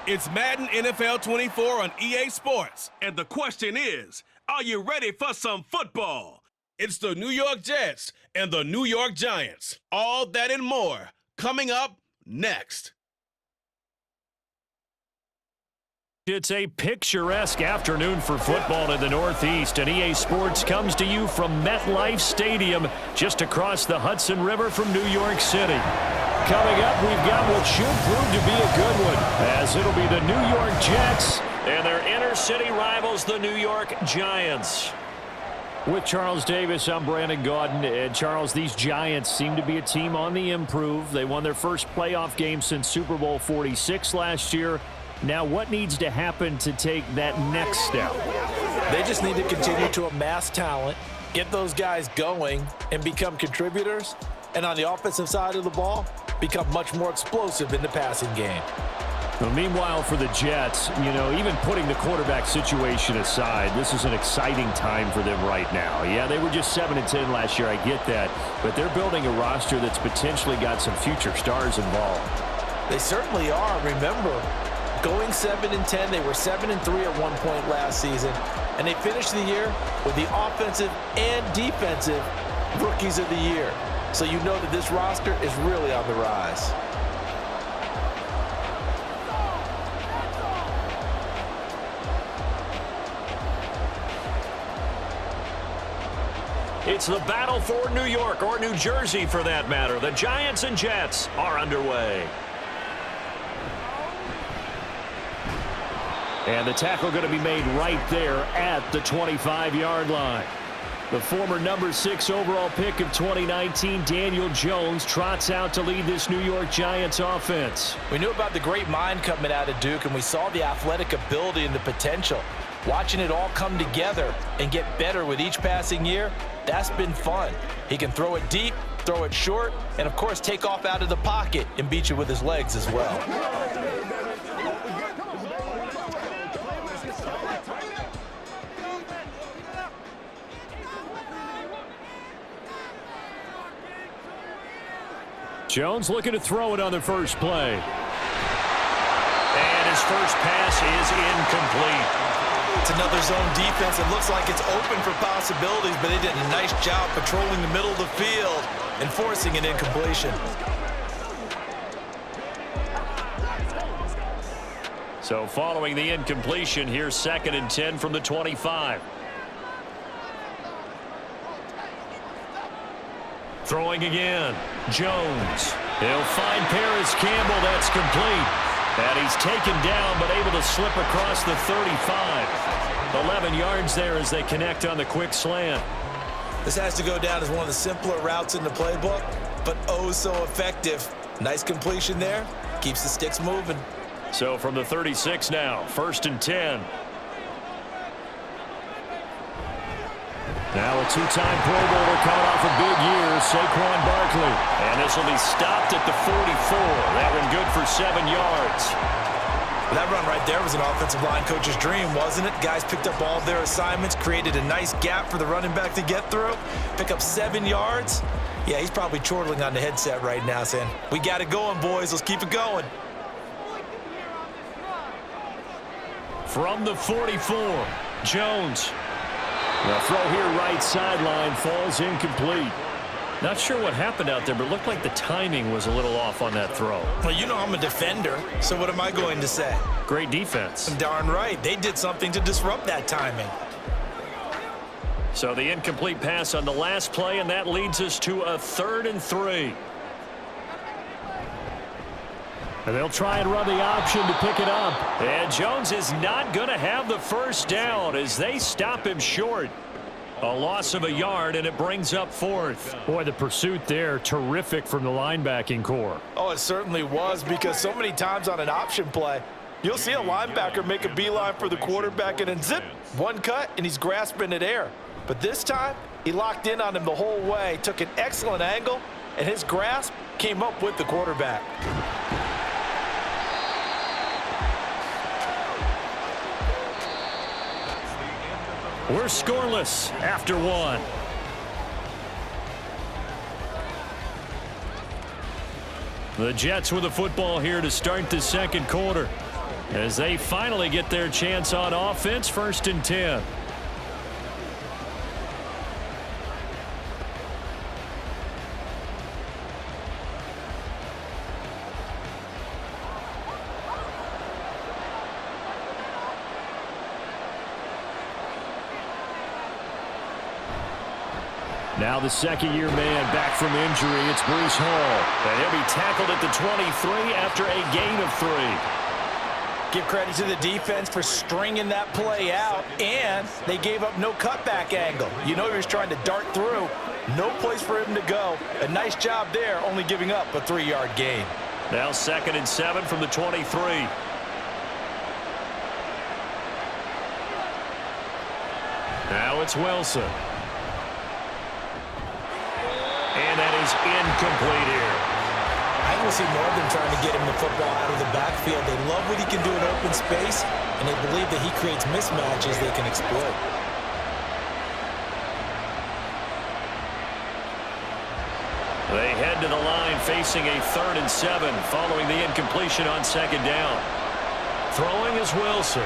It's Madden NFL 24 on EA Sports. And the question is, are you ready for some football? It's the New York Jets and the New York Giants. All that and more coming up next. It's a picturesque afternoon for football in the Northeast, and EA Sports comes to you from MetLife Stadium, just across the Hudson River from New York City. Coming up, we've got what should prove to be a good one, as it'll be the New York Jets and their inner-city rivals, the New York Giants. With Charles Davis, I'm Brandon Gaudin. And Charles, these Giants seem to be a team on the improve. They won their first playoff game since Super Bowl 46 last year. Now, what needs to happen to take that next step? They just need to continue to amass talent, get those guys going, and become contributors. And on the offensive side of the ball, become much more explosive in the passing game. Well, meanwhile, for the Jets, even putting the quarterback situation aside, this is an exciting time for them right now. Yeah, they were just 7-10 last year, I get that. But they're building a roster that's potentially got some future stars involved. They certainly are. Remember, going 7-10, they were 7-3 at one point last season, and they finished the year with the offensive and defensive rookies of the year. So you know that this roster is really on the rise. It's the battle for New York, or New Jersey for that matter. The Giants and Jets are underway. And the tackle going to be made right there at the 25-yard line. The former number 6 overall pick of 2019, Daniel Jones, trots out to lead this New York Giants offense. We knew about the great mind coming out of Duke, and we saw the athletic ability and the potential. Watching it all come together and get better with each passing year, that's been fun. He can throw it deep, throw it short, and, of course, take off out of the pocket and beat you with his legs as well. Jones looking to throw it on the first play. And his first pass is incomplete. It's another zone defense. It looks like it's open for possibilities, but they did a nice job patrolling the middle of the field and forcing an incompletion. So following the incompletion, here's 2nd and 10 from the 25. Throwing again, Jones. He'll find Paris Campbell. That's complete. And he's taken down, but able to slip across the 35. 11 yards there as they connect on the quick slant. This has to go down as one of the simpler routes in the playbook, but oh so effective. Nice completion there. Keeps the sticks moving. So from the 36 now, 1st and 10. Now a two-time Pro Bowler coming off a big year, Saquon Barkley. And this will be stopped at the 44. That one good for 7 yards. Well, that run right there was an offensive line coach's dream, wasn't it? Guys picked up all their assignments, created a nice gap for the running back to get through, pick up 7 yards. Yeah, he's probably chortling on the headset right now saying, we got it going, boys. Let's keep it going. From the 44, Jones. The throw here right sideline falls incomplete. Not sure what happened out there, but it looked like the timing was a little off on that throw. Well, you know I'm a defender, so what am I going to say? Great defense. Darn right. They did something to disrupt that timing. So the incomplete pass on the last play, and that leads us to a 3rd and 3. And they'll try and run the option to pick it up. And Jones is not going to have the first down as they stop him short. A loss of a yard, and it brings up 4th. Boy, the pursuit there, terrific from the linebacking core. Oh, it certainly was, because so many times on an option play, you'll see a linebacker make a beeline for the quarterback and then zip, one cut, and he's grasping at air. But this time, he locked in on him the whole way, took an excellent angle, and his grasp came up with the quarterback. We're scoreless after 1. The Jets with the football here to start the second quarter. as they finally get their chance on offense. 1st and 10. Now the second-year man back from injury. It's Bruce Hall. And he'll be tackled at the 23 after a gain of 3. Give credit to the defense for stringing that play out, and they gave up no cutback angle. You know he was trying to dart through. No place for him to go. A nice job there, only giving up a 3-yard gain. Now 2nd and 7 from the 23. Now it's Wilson. And that is incomplete here. I will see more of them trying to get him the football out of the backfield. They love what he can do in open space, and they believe that he creates mismatches they can exploit. They head to the line facing a 3rd and 7 following the incompletion on 2nd down. Throwing is Wilson.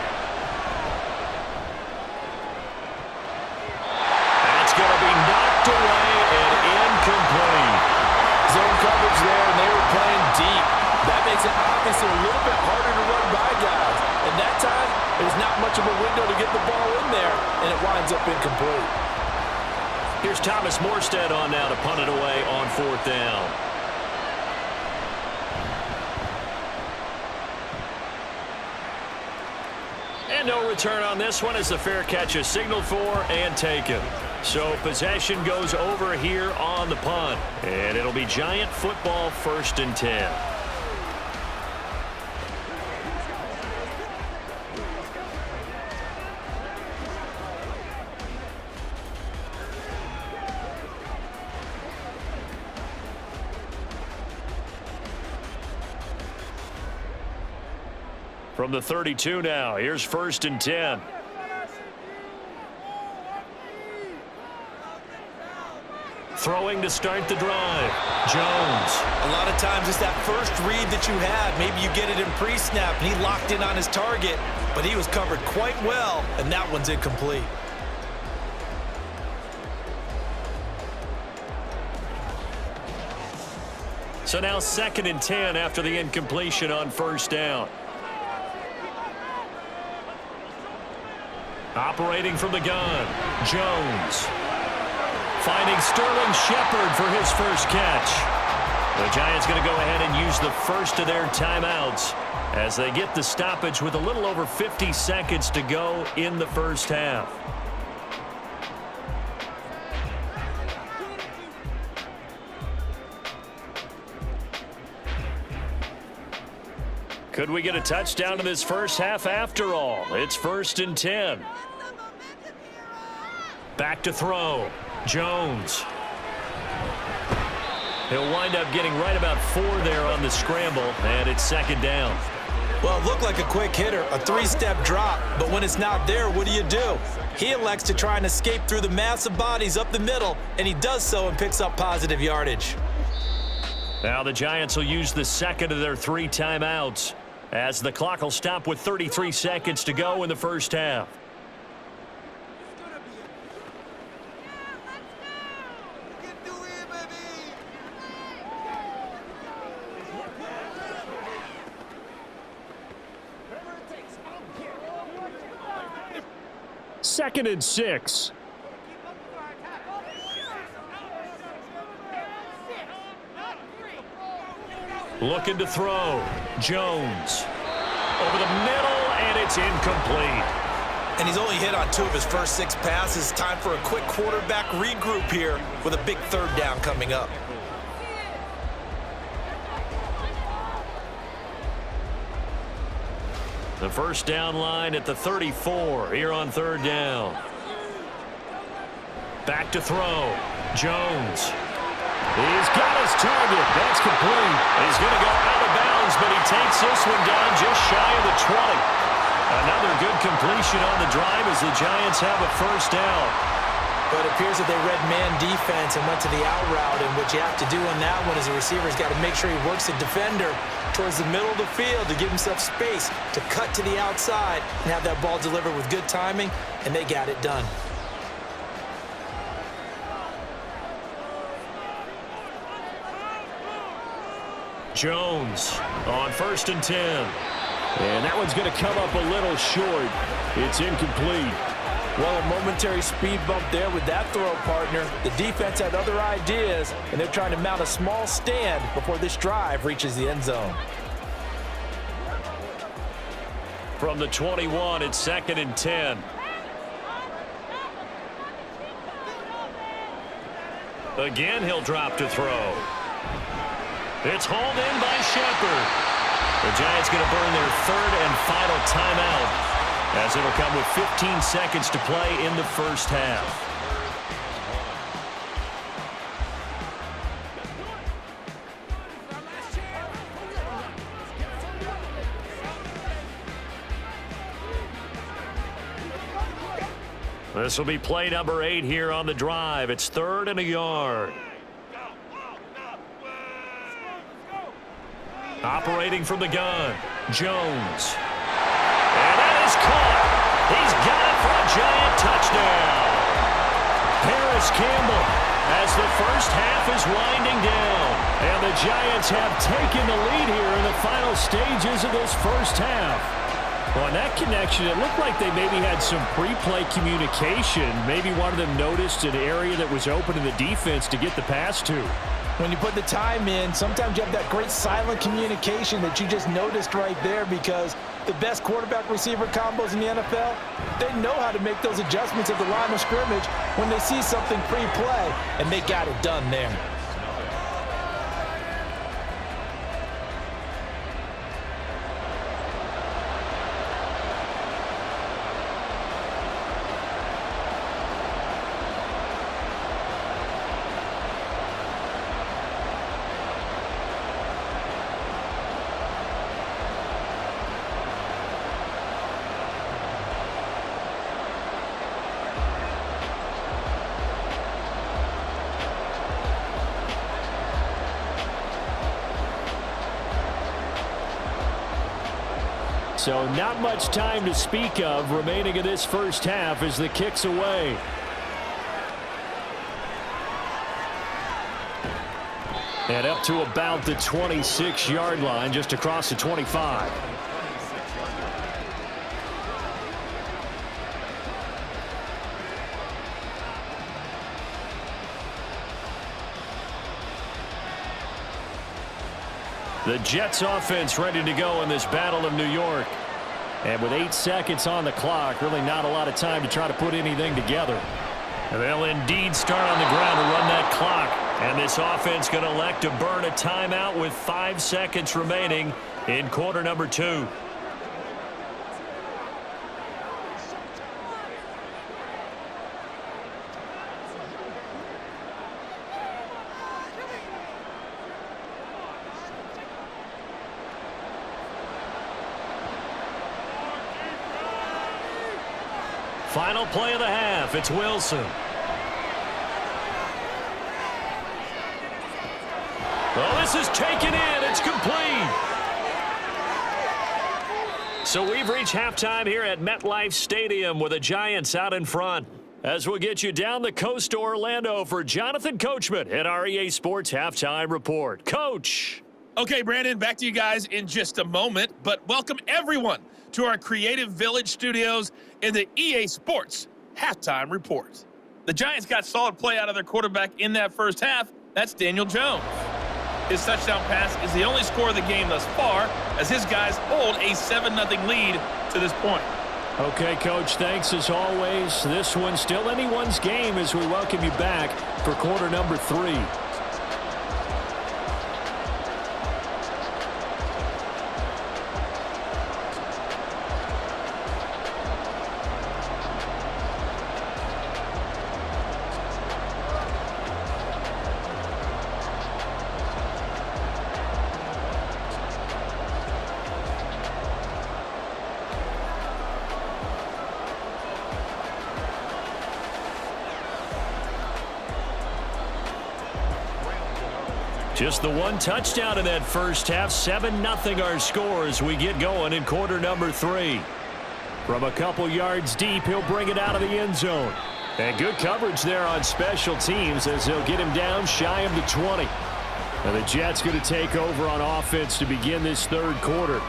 That's going to be knocked away and incomplete. Zone coverage there, and they were playing deep. That makes it obviously a little bit harder to run by guys. And that time, there's not much of a window to get the ball in there, and it winds up incomplete. Here's Thomas Morstead on now to punt it away on 4th down. And no return on this one as the fair catch is signaled for and taken. So possession goes over here on the punt. And it'll be Giant football 1st and 10. From the 32 now, here's 1st and 10. Throwing to start the drive. Jones. A lot of times it's that first read that you have. Maybe you get it in pre-snap, and he locked in on his target, but he was covered quite well, and that one's incomplete. So now 2nd and 10 after the incompletion on 1st down. Operating from the gun, Jones. Finding Sterling Shepard for his first catch. The Giants going to go ahead and use the first of their timeouts as they get the stoppage with a little over 50 seconds to go in the first half. Could we get a touchdown in this first half after all? It's 1st and 10. Back to throw. Jones. He'll wind up getting right about 4 there on the scramble, and it's 2nd down. Well, it looked like a quick hitter, a 3-step drop, but when it's not there, what do? He elects to try and escape through the massive bodies up the middle, and he does so and picks up positive yardage. Now the Giants will use the second of their 3 timeouts as the clock will stop with 33 seconds to go in the first half. Second and 6. Looking to throw. Jones. Over the middle, and it's incomplete. And he's only hit on 2 of his first 6 passes. Time for a quick quarterback regroup here with a big 3rd down coming up. The first down line at the 34 here on 3rd down. Back to throw. Jones. He's got his target. That's complete. He's going to go out of bounds, but he takes this one down just shy of the 20. Another good completion on the drive as the Giants have a first down. But it appears that they read man defense and went to the out route, and what you have to do on that one is the receiver's got to make sure he works the defender towards the middle of the field to give himself space to cut to the outside and have that ball delivered with good timing, and they got it done. Jones on 1st and 10. And that one's going to come up a little short. It's incomplete. Well, a momentary speed bump there with that throw, partner. The defense had other ideas, and they're trying to mount a small stand before this drive reaches the end zone. From the 21, it's 2nd and 10. Again, he'll drop to throw. It's hauled in by Shepard. The Giants going to burn their 3rd and final timeout, as it'll come with 15 seconds to play in the first half. This will be play number 8 here on the drive. It's 3rd and a yard. Operating from the gun, Jones. And that is caught. He's got it for a Giant touchdown. Paris Campbell, as the first half is winding down. And the Giants have taken the lead here in the final stages of this first half. Well, in that connection, it looked like they maybe had some pre-play communication. Maybe one of them noticed an area that was open in the defense to get the pass to. When you put the time in, sometimes you have that great silent communication that you just noticed right there, because the best quarterback-receiver combos in the NFL, they know how to make those adjustments at the line of scrimmage when they see something pre-play, and they got it done there. So not much time to speak of remaining in this first half as the kick's away. And up to about the 26-yard line, just across the 25. The Jets offense ready to go in this Battle of New York. And with 8 seconds on the clock, really not a lot of time to try to put anything together. And they'll indeed start on the ground to run that clock. And this offense going to elect to burn a timeout with 5 seconds remaining in quarter number 2. Final play of the half. It's Wilson. Oh, this is taken in. It's complete. So we've reached halftime here at MetLife Stadium with the Giants out in front. As we'll get you down the coast to Orlando for Jonathan Coachman at our EA Sports Halftime Report. Coach. Okay, Brandon, back to you guys in just a moment, but welcome everyone to our Creative Village studios in the EA Sports Halftime Report. The Giants got solid play out of their quarterback in that first half. That's Daniel Jones. His touchdown pass is the only score of the game thus far, as his guys hold a 7-0 lead to this point. Okay, Coach, thanks as always. This one's still anyone's game as we welcome you back for quarter number 3. Just the one touchdown in that first half. 7-0 our score as we get going in quarter number 3. From a couple yards deep, he'll bring it out of the end zone. And good coverage there on special teams as he'll get him down shy of the 20. And the Jets going to take over on offense to begin this third quarter.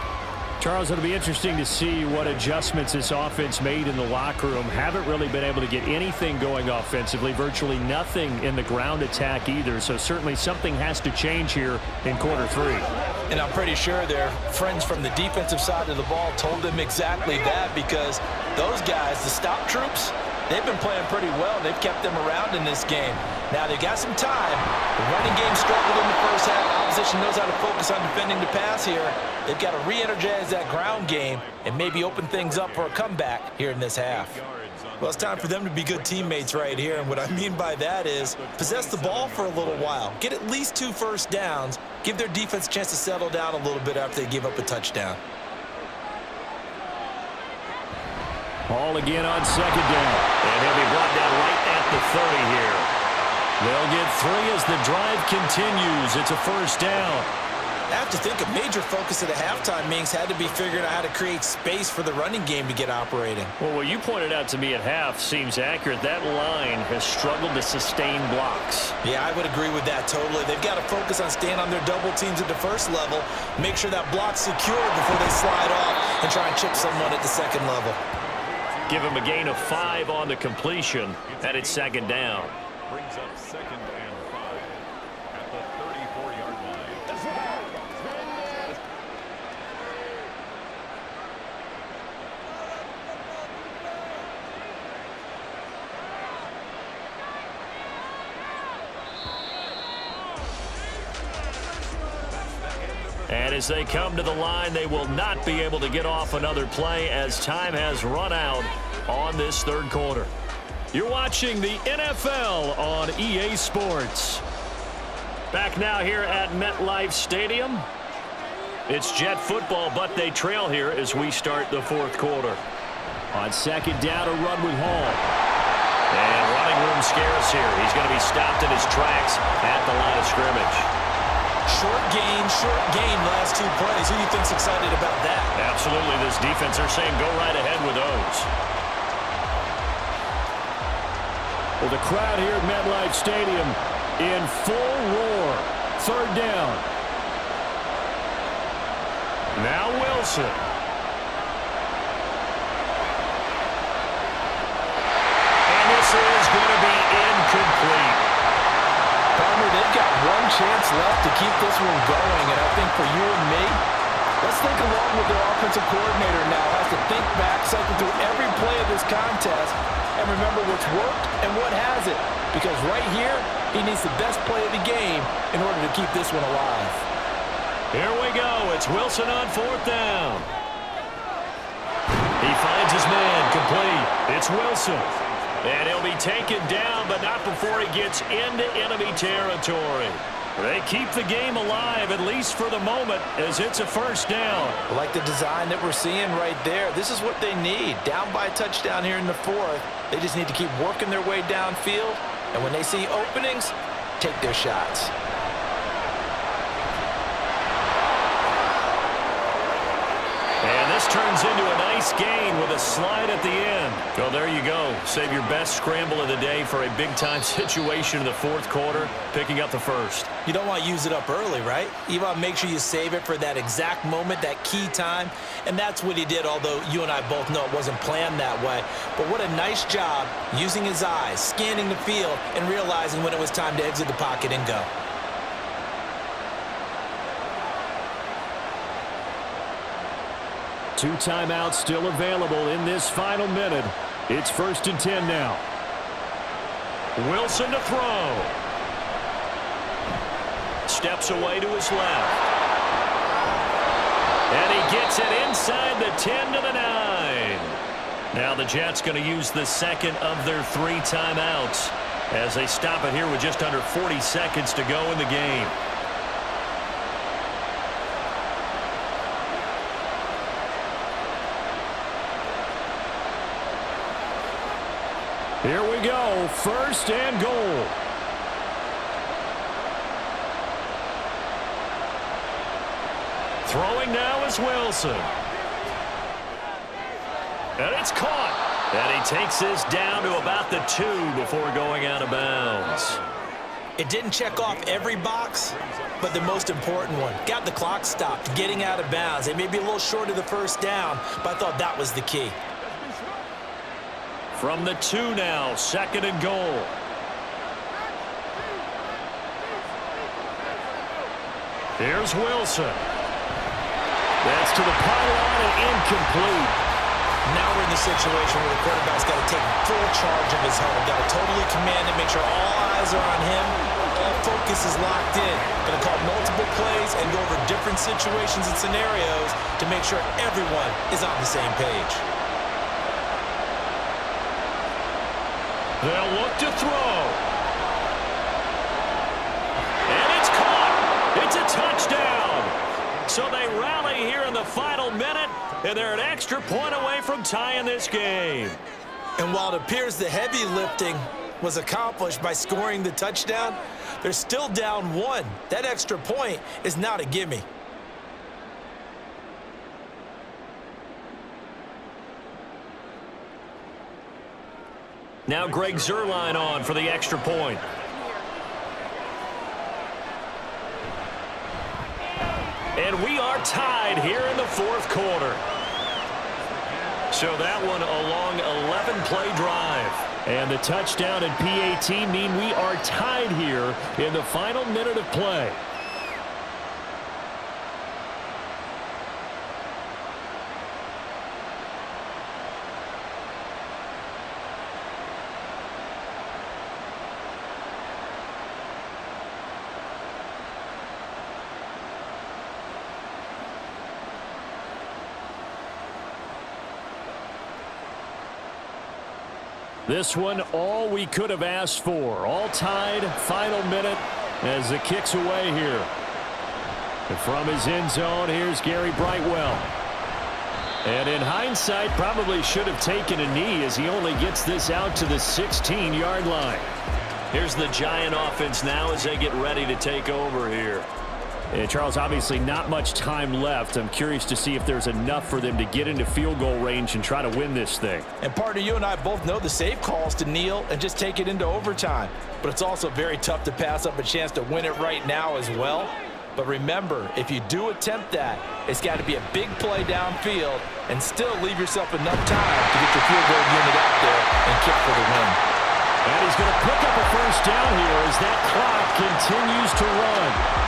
Charles, it'll be interesting to see what adjustments this offense made in the locker room. Haven't really been able to get anything going offensively, virtually nothing in the ground attack either. So certainly something has to change here in quarter 3. And I'm pretty sure their friends from the defensive side of the ball told them exactly that, because those guys, the stop troops, they've been playing pretty well. They've kept them around in this game. Now, they've got some time. The running game struggled in the first half. Opposition knows how to focus on defending the pass here. They've got to re-energize that ground game and maybe open things up for a comeback here in this half. Well, it's time for them to be good teammates right here. And what I mean by that is possess the ball for a little while. Get at least 2 first downs. Give their defense a chance to settle down a little bit after they give up a touchdown. Ball again on second down. And he'll be brought down right at the 30 here. They'll get 3 as the drive continues. It's a first down. I have to think a major focus of the halftime meetings had to be figuring out how to create space for the running game to get operating. Well, what you pointed out to me at half seems accurate. That line has struggled to sustain blocks. Yeah, I would agree with that totally. They've got to focus on staying on their double teams at the first level, make sure that block's secured before they slide off and try and chip someone at the second level. Give him a gain of 5 on the completion, and it's second down. Brings up 2nd and 5 at the 34-yard line. And as they come to the line, they will not be able to get off another play as time has run out on this third quarter. You're watching the NFL on EA Sports. Back now here at MetLife Stadium. It's Jet football, but they trail here as we start the fourth quarter. On second down, a run with Hall. And running room scarce here. He's going to be stopped in his tracks at the line of scrimmage. Short gain last 2 plays. Who do you think's excited about that? Absolutely. This defense are saying go right ahead with those. Well, the crowd here at MetLife Stadium in full roar. Third down. Now Wilson. And this is going to be incomplete. Palmer, they've got one chance left to keep this one going, and I think for you and me, let's think along with their offensive coordinator now. Has to think back, cycle through every play of this contest, and remember what's worked and what hasn't. Because right here, he needs the best play of the game in order to keep this one alive. Here we go. It's Wilson on fourth down. He finds his man complete. It's Wilson. And he'll be taken down, but not before he gets into enemy territory. They keep the game alive, at least for the moment, as it's a first down. I like the design that we're seeing right there. This is what they need. Down by a touchdown here in the fourth. They just need to keep working their way downfield. And when they see openings, take their shots. And this turns into a nice gain with a slide at the end. Well, there you go. Save your best scramble of the day for a big-time situation in the fourth quarter, picking up the first. You don't want to use it up early, right? You want to make sure you save it for that exact moment, that key time. And that's what he did, although you and I both know it wasn't planned that way. But what a nice job using his eyes, scanning the field, and realizing when it was time to exit the pocket and go. Two timeouts still available in this final minute. It's 1st and 10 now. Wilson to throw. Steps away to his left. And he gets it inside the 10 to the 9. Now the Jets going to use the second of their 3 timeouts as they stop it here with just under 40 seconds to go in the game. Here we go, 1st and goal. Throwing now is Wilson. And it's caught. And he takes this down to about the 2 before going out of bounds. It didn't check off every box, but the most important one. Got the clock stopped, getting out of bounds. It may be a little short of the first down, but I thought that was the key. From the 2 now, 2nd and goal. Here's Wilson. That's to the pylon and incomplete. Now we're in the situation where the quarterback's got to take full charge of his home. Got to totally command it, make sure all eyes are on him. All focus is locked in. Going to call multiple plays and go over different situations and scenarios to make sure everyone is on the same page. They'll look to throw. And it's caught. It's a touchdown. So they rally here in the final minute, and they're an extra point away from tying this game. And while it appears the heavy lifting was accomplished by scoring the touchdown, they're still down 1. That extra point is not a gimme. Now Greg Zuerlein on for the extra point. And we are tied here in the 4th quarter. So that one a long 11-play drive. And the touchdown and PAT mean we are tied here in the final minute of play. This one, all we could have asked for. All tied, final minute as the kick's away here. And from his end zone, here's Gary Brightwell. And in hindsight, probably should have taken a knee as he only gets this out to the 16-yard line. Here's the Giant offense now as they get ready to take over here. And Charles, obviously not much time left. I'm curious to see if there's enough for them to get into field goal range and try to win this thing. And partner, you and I both know the safe calls to kneel and just take it into overtime. But it's also very tough to pass up a chance to win it right now as well. But remember, if you do attempt that, it's got to be a big play downfield and still leave yourself enough time to get your field goal unit out there and kick for the win. And he's going to pick up a first down here as that clock continues to run.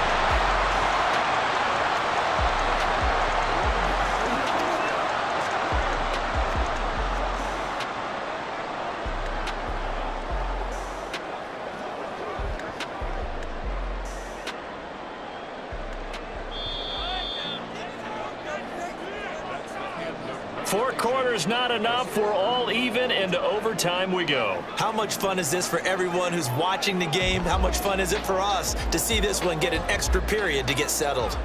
Four quarters not enough. We're all even, and to overtime we go. How much fun is this for everyone who's watching the game? How much fun is it for us to see this one get an extra period to get settled?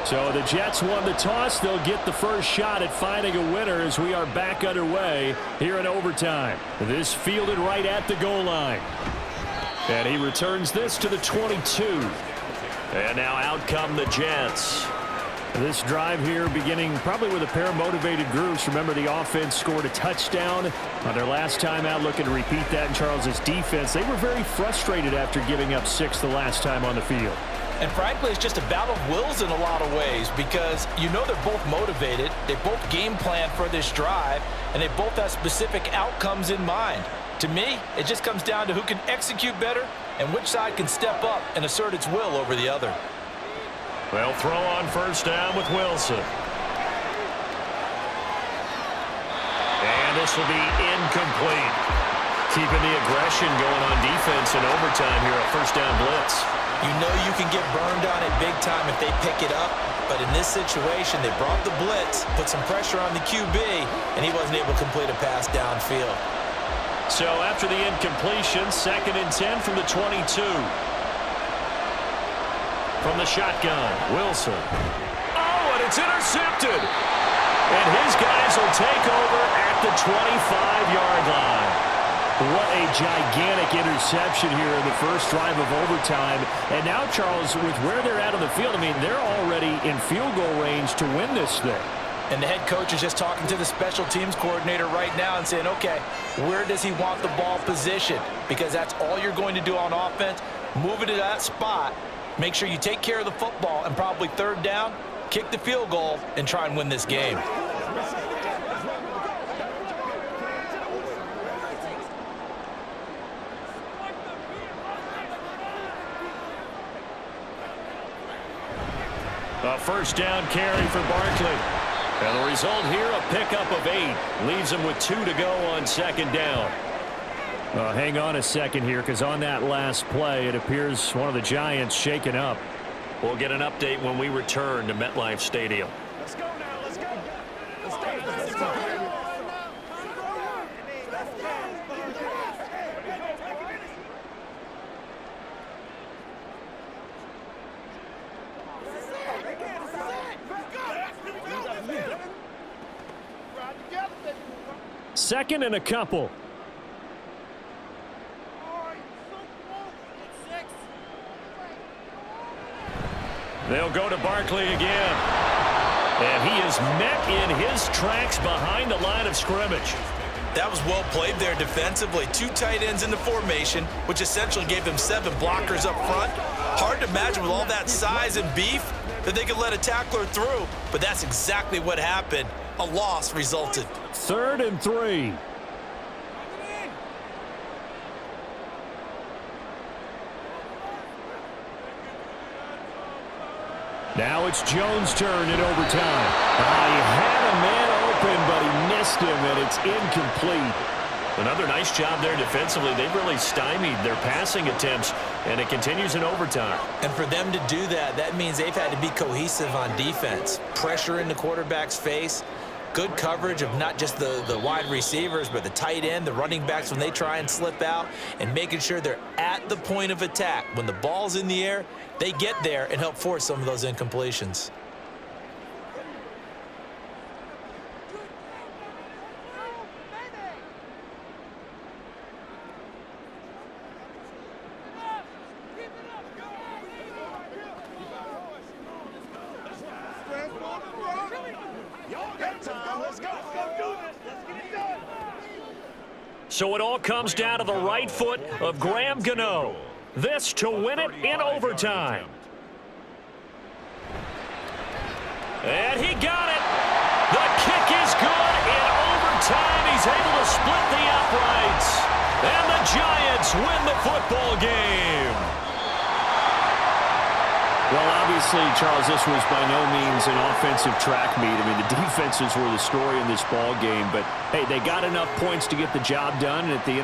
So the Jets won the toss. They'll get the first shot at finding a winner as we are back underway here in overtime. This fielded right at the goal line. And he returns this to the 22. And now out come the Jets. This drive here beginning probably with a pair of motivated groups. Remember, the offense scored a touchdown on their last time out, looking to repeat that in Charles's defense. They were very frustrated after giving up 6 the last time on the field. And frankly, it's just a battle of wills in a lot of ways because you know they're both motivated, they both game plan for this drive, and they both have specific outcomes in mind. To me, it just comes down to who can execute better and which side can step up and assert its will over the other. They'll throw on first down with Wilson. And this will be incomplete. Keeping the aggression going on defense in overtime here, a first down blitz. You know you can get burned on it big time if they pick it up, but in this situation, they brought the blitz, put some pressure on the QB, and he wasn't able to complete a pass downfield. So after the incompletion, 2nd and 10 from the 22. From the shotgun, Wilson. Oh, and it's intercepted. And his guys will take over at the 25-yard line. What a gigantic interception here in the first drive of overtime. And now, Charles, with where they're at on the field, I mean, they're already in field goal range to win this thing. And the head coach is just talking to the special teams coordinator right now and saying, okay, where does he want the ball positioned? Because that's all you're going to do on offense. Move it to that spot. Make sure you take care of the football, and probably 3rd down, kick the field goal, and try and win this game. A first down carry for Barkley. And the result here, a pickup of 8. Leaves him with 2 to go on 2nd down. Hang on a second here, because on that last play, it appears one of the Giants shaken up. We'll get an update when we return to MetLife Stadium. Let's go now. Let's go. Let's go. Second and a couple. They'll go to Barkley again. And he is met in his tracks behind the line of scrimmage. That was well played there defensively. 2 tight ends in the formation, which essentially gave them 7 blockers up front. Hard to imagine with all that size and beef that they could let a tackler through, but that's exactly what happened. A loss resulted. 3rd and 3. Now it's Jones' turn in overtime. He had a man open, but he missed him, and it's incomplete. Another nice job there defensively. They've really stymied their passing attempts, and it continues in overtime. And for them to do that, that means they've had to be cohesive on defense. Pressure in the quarterback's face. Good coverage of not just the wide receivers, but the tight end, the running backs when they try and slip out, and making sure they're at the point of attack. When the ball's in the air, they get there and help force some of those incompletions. So it all comes down to the right foot of Graham Gano. This to win it in overtime. And he got it. The kick is good in overtime. He's able to split the uprights. And the Giants win the football game. Well, obviously, Charles, this was by no means an offensive track meet. I mean, the defenses were the story in this ball game. But, hey, they got enough points to get the job done. And at the end